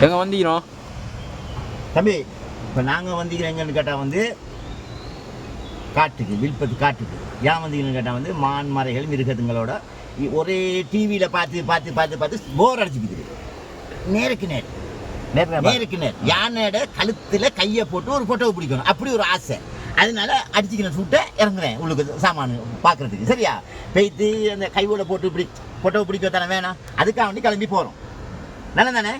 எங்கே வந்தீங்கண்ணா தம்பி? இப்போ நாங்கள் வந்தீங்கன்னா எங்கன்னு கேட்டால் வந்து காட்டுக்கு, வில்பத்து காட்டுக்கு. ஏன் வந்தீங்கன்னு கேட்டால் வந்து மான் மறைகள் மிருகத்துங்களோட ஒரே டிவியில் பார்த்து பார்த்து பார்த்து பார்த்து போர் அடிச்சுக்குது. நேருக்கு நேர் நேருக்கு நேர் யானையோட கழுத்தில் கையை போட்டு ஒரு ஃபோட்டோவை பிடிக்கணும், அப்படி ஒரு ஆசை. அதனால அடிச்சுக்கிற சூட்டை இறங்குறேன் உங்களுக்கு சாமான் பார்க்குறதுக்கு. சரியா? பெய்த்து அந்த கையோட போட்டு இப்படி ஃபோட்டோவை பிடிக்க தானே வேணாம், அதுக்காக வேண்டி கிளம்பி போகிறோம். நல்லா தானே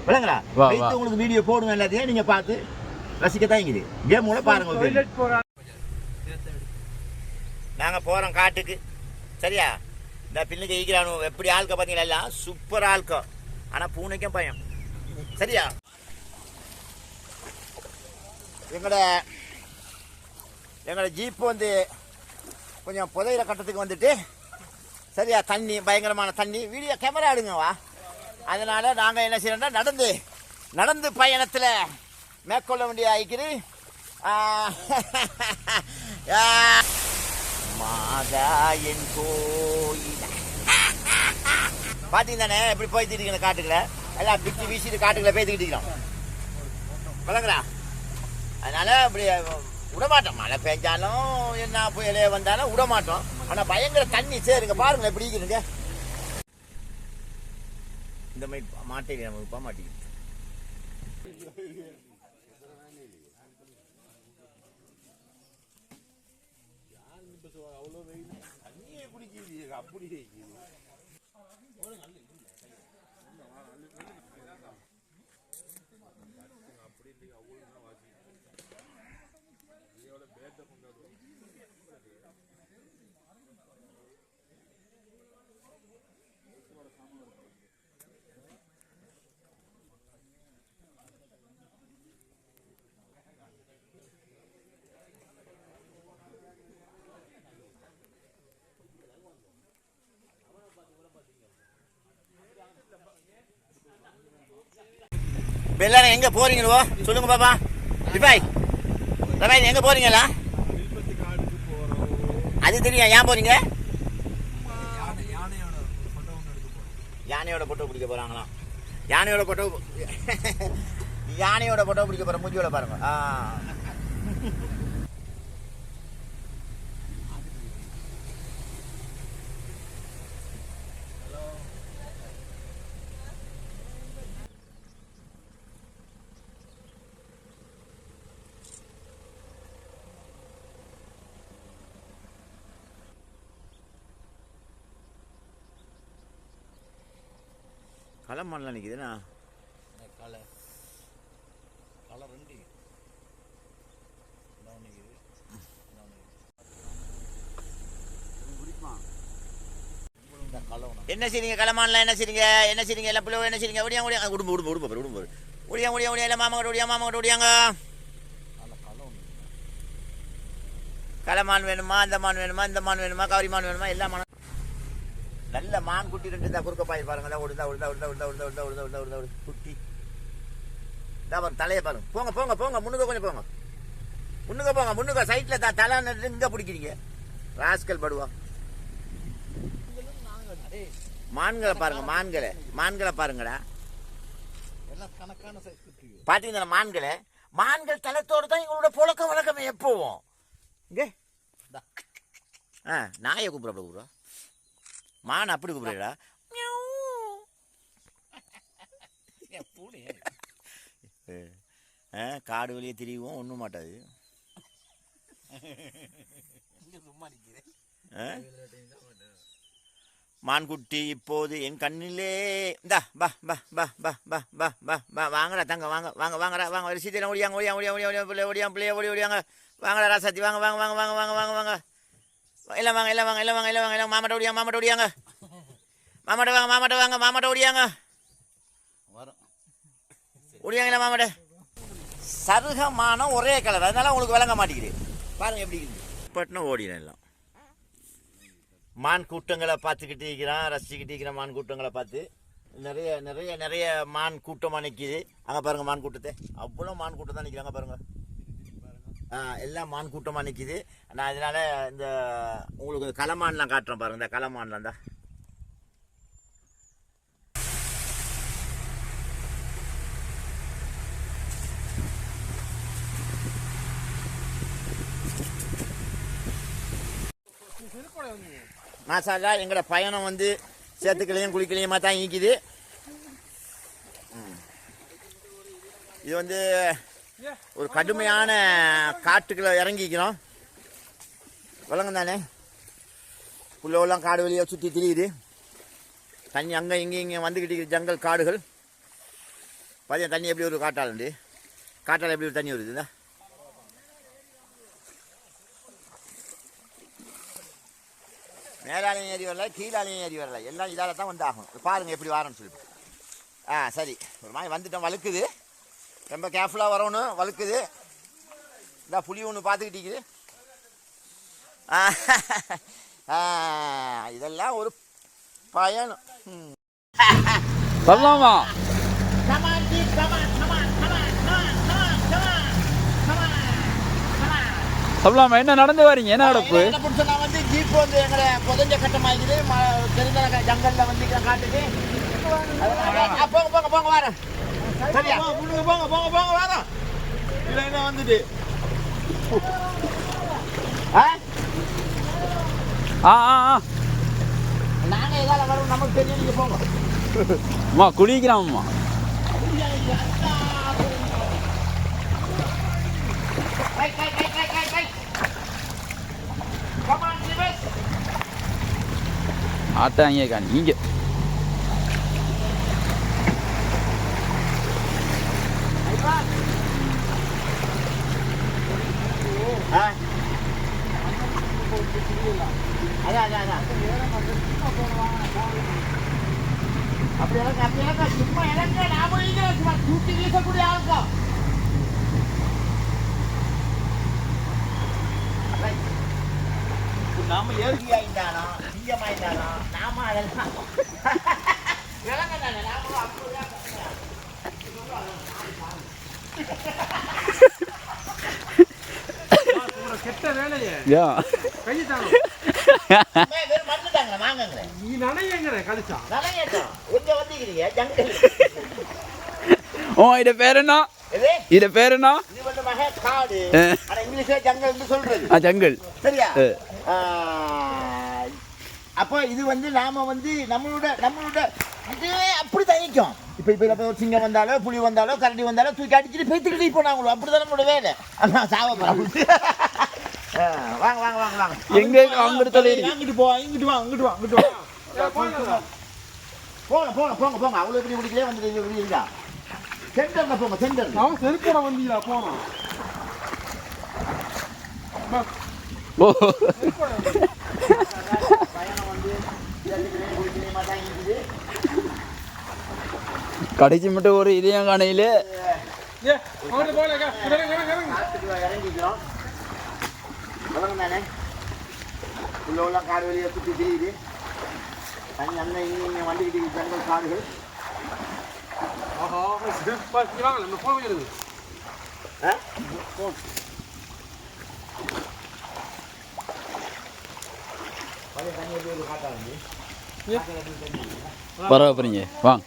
விளங்குறா? பெய்த்து உங்களுக்கு வீடியோ போடுவேன், எல்லாத்தையும் நீங்கள் பார்த்து ரசிக்கத்தான் இங்குது. கேம் கூட பாருங்க. நாங்கள் போகிறோம் காட்டுக்கு. சரியா? இந்த பின்னுக்கு ஈக்கிறானு எப்படி ஆள்க பார்த்தீங்களா, எல்லாம் சூப்பர் ஆள்கோ. ஆனால் பூனைக்கும் பயம். சரியா? எங்களோட ஜீப்பு வந்து கொஞ்சம் புதையிற கட்டத்துக்கு வந்துட்டு, சரியா? தண்ணி, பயங்கரமான தண்ணி. வீடியோ கேமரா எடுங்கவா. அதனால நாங்கள் என்ன செய்யறோம்னா நடந்து பயணத்தில் மேற்கொள்ள வேண்டிய ஆயிக்குது. மாதாயன் கோயில் பார்த்தீங்க தானே எப்படி போய்த்து இருக்கணும் காட்டுக்குள்ள. எல்லாம் பிச்சு வீசிட்டு காட்டுக்குள்ள பேத்துக்கிட்டு இருக்கிறோம். விளங்குறா? அதனால இப்படி விடமாட்டோம். மழை பெஞ்சாலும் என்ன புயலே வந்தாலும் விடமாட்டோம். ஆனால் பயங்கர தண்ணி. சரிங்க பாருங்க எப்படி இருக்குதுங்க. இந்த மாதிரி மாட்டேங்க நம்ம இப்போ மாட்டேங்குது. அவ்வளோ தண்ணியை குடிக்கிறீங்க அப்படி எல்லாரும் எங்க போறீங்களோ சொல்லுங்க பாப்பா. டிபாய் ரபாய் எங்க போறீங்களா? அது தெரியும். ஏன் போறீங்க? யானையோட போட்டோ பிடிக்க போறாங்களாம். யானையோட போட்டோ பிடிக்க போற மூஞ்சியோட பாருங்க. களமான்லாம் நிற்குதுண்ணா. களை ரெண்டு என்ன செய்றீங்க? களமான்லாம் என்ன செய்றீங்க? எல்லாம் பிள்ளை என்ன செய்றீங்க? ஓடியாங்க உடும்பு ஓடியா எல்லாம் மாமா கிட்ட ஓடியாங்க. களமான் வேணுமா, அந்த மான் வேணுமா, கவரி மான் வேணுமா, எல்லா மான். நல்ல மான் குட்டி ரெண்டு தான் குறுக்க பாய் பாருங்க. உடுதா குட்டி தான் தலையை பாருங்க. போங்க முன்னுக்க கொஞ்சம் போங்க. முன்னுக்க சைட்ல தான் தலை இங்க பிடிக்கிறீங்க. ராஸ்கல் படுவா. மான்களை பாருங்க, மான்களை பாருங்கடா. பாத்தீங்கன்னா மான்கள் தளத்தோடு தான் எங்களோட புழக்க வழக்கமே எப்போவும். இங்க நாயை கூப்பிடுறா. மான் அப்படி கூப்பிடுறா. காடு வழியே திரிவும் ஒன்றும் மாட்டாது. மான்குட்டி இப்போது என் கண்ணிலே. இந்தா பா பா பா பா பா பா பா பா வாங்கடா தங்க, வாங்க ஒரு சீட்டில் ஓடியாங்க ஓடியாங்க. வாங்கடா ராசாத்தி, வாங்க எல்லாம் வாங்க. மாமாட்ட ஓடியாங்க. மாமாட்ட ஓடியாங்க. ஓடியாங்களா மாமாட்ட. சருகமான ஒரே கலர், அதனால உங்களுக்கு விளங்க மாட்டேங்குது. பாருங்க எப்படி இருக்குது. பட்டினம் ஓடினேன் எல்லாம். மான் கூட்டங்களை பார்த்துக்கிட்டு இருக்கிறான், ரசிச்சுக்கிட்டு இருக்கிற மான் கூட்டங்களை பார்த்து. நிறைய மான் கூட்டமாக நிற்கிது. அங்கே பாருங்க மான் கூட்டத்தை. அவ்வளோ மான் கூட்டம் தான் நிற்கிறாங்க பாருங்க. எல்லாம் மான் கூட்டமாக நிற்கிது. நான் அதனால இந்த உங்களுக்கு களமான்லாம் காட்டுறேன் பாருங்க. இந்த களமான்லாம் தான் மாசாலா எங்களோட பயணம் வந்து சேத்துக்களையும் குளிக்கலையுமா தான் ஈக்குது. இது வந்து ஒரு கடுமையான காட்டுக்குள்ள இறங்கிக்கிறோம். விளங்கும் தானே, புள்ளவெல்லாம் காடு வழியாக சுற்றி திரியுது. தண்ணி அங்கே இங்கே வந்துக்கிட்டு ஜங்கல் காடுகள். பார்த்தீங்க தண்ணி எப்படி ஒரு காட்டாளுண்டு, காட்டால் எப்படி ஒரு தண்ணி வருது. மேலாலையும் ஏறி வரல, கீழாலையும் ஏறி வரல, எல்லாம் இதால் தான் வந்தாகும். பாருங்கள் எப்படி வரேன்னு சொல்லிட்டு. சரி, ஒரு மாதிரி வந்துட்டோம். வழுக்குது, ரொம்ப கேர்ஃபுல்லாக வரணும். வழுக்குது. இந்த புளி ஒன்று பார்த்துக்கிட்டிக்குது. இதெல்லாம் ஒரு பயணம். சொல்லலாமா? சொல்லலாமா? என்ன நடந்து வரீங்க? என்ன நடப்பு? நான் வந்து ஜீப் வந்து எங்களை புதஞ்ச கட்டமாகிக்குது. தெரிஞ்ச ஜங்கல்ல வந்து காட்டுது. போங்க போங்க போங்க வரேன். சரியா போங்க போங்க போங்க போங்க வரேன். இல்லை என்ன வந்துட்டு நாங்க ஏதாவது வரும் நமக்கு தெரியும். நீங்க போங்க. அம்மா குளிக்கிறாம்மா. ஆட்டாங்க நீங்க அப்படியெல்லாம் சும்மா எனக்கு ஞாபகம் தூக்கி வீசக்கூடிய ஆளுக்கா. நாம ஏழ்கி ஆயிட்டானா சிங்கம் ஆயிட்டானா நாம அதெல்லாம் விளங்க தானே. நாமளும் அப்படிதான் கெட்ட வேலையே கையிட்டாங்க மண்ணுட்டாங்க. வாங்க நீ நனையங்கிற கழிச்சா நனையட்டும். எங்க வந்தீங்க ஜங்கல்? ஓ இத பேர் என்ன? இத பேர் என்ன? இது வந்து மகா காடு. ஆனா இங்கிலீஷ்ல ஜங்கல்னு சொல்றது. ஜங்கல். சரியா? அப்போ இது வந்து நாம வந்து நம்மளோட இது அப்படி தனிக்கும். இப்போ ஒரு சிங்கம் வந்தாலோ புலி வந்தாலோ கரடி வந்தாலோ தூக்கி அடிச்சுட்டு பேத்துக்கிட்டு போனாங்களோ. அப்படிதான் நம்மளோட வேலை. அதான் சாவ. வாங்க வாங்க வாங்க வாங்க. எங்க அங்கிட்டு தள்ளி இங்கிட்டு போ, இங்கிட்டு வா, இங்கிட்டு வா, இங்கிட்டு வா. போங்க போங்க போங்க போங்க. அவ்வளோ எப்படி முடிக்கலே வந்து இப்படி இருக்கா. சென்டர்ல போங்க, சென்டர். அவன் செருப்போட வந்தீங்களா? போனோம். ஓ பயணம் வந்து கடைசி மட்டும் ஒரு இதையும் காணையில இறங்கிக்கிறோம். தானே உள்ள காடு வெளியே சுற்றி தெரியுது. தண்ணி அண்ணன் இங்கே வந்துக்கிட்டு ஜங்கல் காடுகள். பரவாயில்லைங்க வாங்க.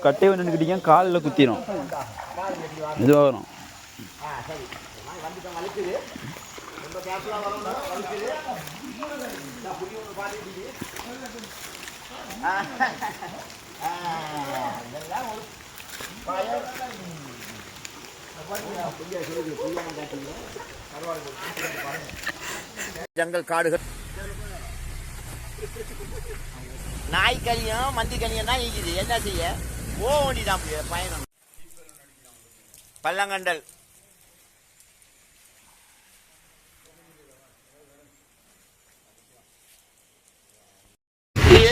கட்டை வந்துக்கிட்டீங்க காலில் குத்திரும். இதுவாக வரும். ஜங்கல் காடுகள் நாய்க்கறியும் மந்திக்கறியும் தான் இருக்குது. என்ன செய்ய போக வேண்டியதான் பயணம். பள்ளங்கண்டல்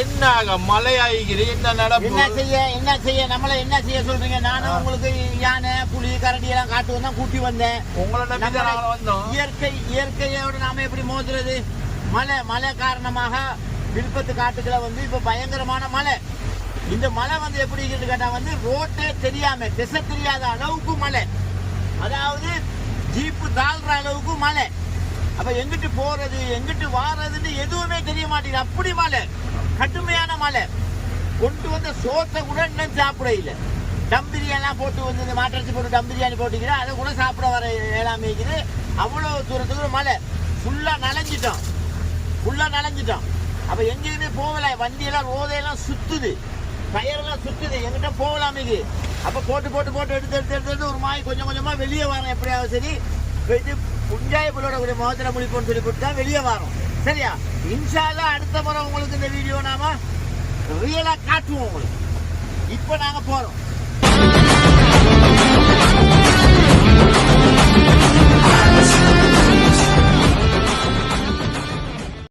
என்ன மழை ஆகிக்குது. என்ன நடப்பு? என்ன செய்ய நம்மள என்ன செய்ய சொல்றீங்க? நானும் உங்களுக்கு யானை புலி கரடி எல்லாம் காட்டு வந்தா கூட்டி வந்தேன். இயற்கையோட நாம எப்படி மோதுறது? மழை காரணமாக விருப்பத்து காட்டுக்களை வந்து இப்ப பயங்கரமான மழை. இந்த மழை வந்து எப்படி கேட்டா வந்து ரோட்டே தெரியாம திசை தெரியாத அளவுக்கு மழை. அதாவது ஜீப்பு தாழ்ற அளவுக்கு மழை. அப்ப எங்கிட்டு போறது எங்கிட்டு வாரதுன்னு எதுவுமே தெரிய மாட்டேங்குது. அப்படி மழை, கடுமையான மழை. கொண்டு வந்த சோத்தை கூட இன்னும் சாப்பிட இல்லை. டம் பிரியாணிலாம் போட்டு வந்து இந்த மாட்டரிசி போட்டு டம் பிரியாணி போட்டுக்கிறேன். அதை கூட சாப்பிட வர ஏழாம இருக்குது. அவ்வளோ தூரத்துக்கு மழை ஃபுல்லாக நனைஞ்சிட்டோம். அப்போ எங்கேயுமே போகல. வண்டியெல்லாம் ரோதையெல்லாம் சுத்துது, டயரெல்லாம் சுத்துது, எங்கிட்ட போகலாமிக்கு. அப்போ போட்டு எடுத்து ஒரு மாதிரி கொஞ்சம் கொஞ்சமாக வெளியே வரோம். எப்படியாவது சரி போயிட்டு புஞ்சாயப்பலோட கூட முகத்தில் முடிப்போன்னு சொல்லி போட்டு தான் வெளியே வரோம். சரியா? இன்ஷால்லா அடுத்த முறை உங்களுக்கு இந்த வீடியோ நாம ரியலாக காட்டுவோம் உங்களுக்கு. இப்போ நாங்கள் போகிறோம்.